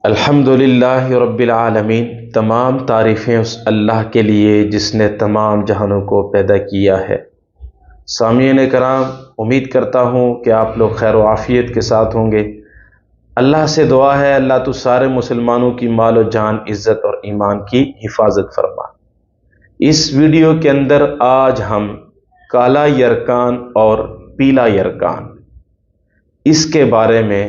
الحمدللہ رب العالمین، تمام تعریفیں اس اللہ کے لیے جس نے تمام جہانوں کو پیدا کیا ہے۔ سامعین کرام، امید کرتا ہوں کہ آپ لوگ خیر و عافیت کے ساتھ ہوں گے۔ اللہ سے دعا ہے اللہ تو سارے مسلمانوں کی مال و جان، عزت اور ایمان کی حفاظت فرما۔ اس ویڈیو کے اندر آج ہم کالا یرکان اور پیلا یرکان، اس کے بارے میں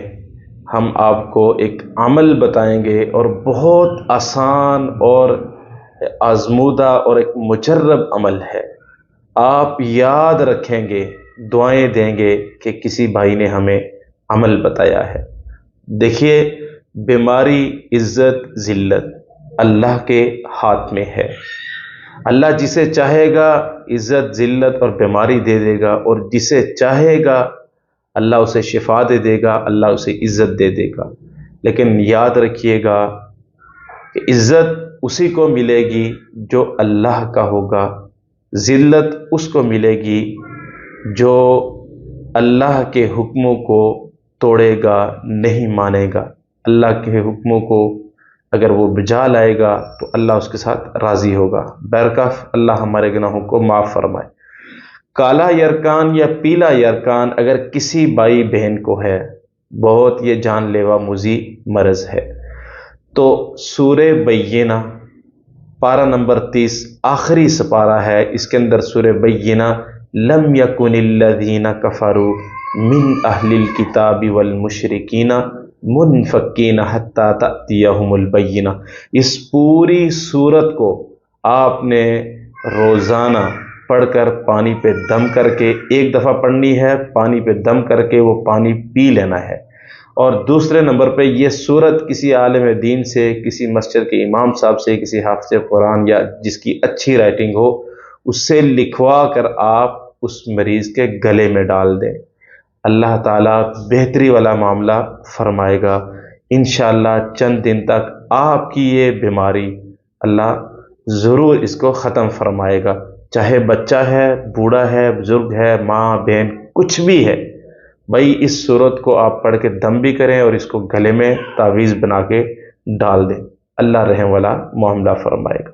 ہم آپ کو ایک عمل بتائیں گے، اور بہت آسان اور آزمودہ اور ایک مجرب عمل ہے۔ آپ یاد رکھیں گے، دعائیں دیں گے کہ کسی بھائی نے ہمیں عمل بتایا ہے۔ دیکھیے، بیماری، عزت، ذلت اللہ کے ہاتھ میں ہے۔ اللہ جسے چاہے گا عزت، ذلت اور بیماری دے دے گا، اور جسے چاہے گا اللہ اسے شفا دے دے گا، اللہ اسے عزت دے دے گا۔ لیکن یاد رکھیے گا کہ عزت اسی کو ملے گی جو اللہ کا ہوگا، ذلت اس کو ملے گی جو اللہ کے حکموں کو توڑے گا، نہیں مانے گا۔ اللہ کے حکموں کو اگر وہ بجا لائے گا تو اللہ اس کے ساتھ راضی ہوگا۔ برکف اللہ ہمارے گناہوں کو معاف فرمائے۔ کالا یرکان یا پیلا یرکان اگر کسی بھائی بہن کو ہے، بہت یہ جان لیوا موذی مرض ہے، تو سورہ بینہ پارہ نمبر 30 آخری سپارہ ہے، اس کے اندر سورہ بینہ لم یکن الذین کفروا من اہل الکتاب والمشرکین منفکین حتی تأتیہم البینہ، اس پوری سورت کو آپ نے روزانہ پڑھ کر پانی پہ دم کر کے، ایک دفعہ پڑھنی ہے، پانی پہ دم کر کے وہ پانی پی لینا ہے۔ اور دوسرے نمبر پہ یہ سورت کسی عالم دین سے، کسی مسجد کے امام صاحب سے، کسی حافظ قرآن یا جس کی اچھی رائٹنگ ہو، اس سے لکھوا کر آپ اس مریض کے گلے میں ڈال دیں۔ اللہ تعالیٰ بہتری والا معاملہ فرمائے گا۔ انشاءاللہ چند دن تک آپ کی یہ بیماری اللہ ضرور اس کو ختم فرمائے گا، چاہے بچہ ہے، بوڑھا ہے، بزرگ ہے، ماں بہن، کچھ بھی ہے۔ بھائی اس صورت کو آپ پڑھ کے دم بھی کریں اور اس کو گلے میں تعویذ بنا کے ڈال دیں، اللہ رحم والا معاملہ فرمائے گا۔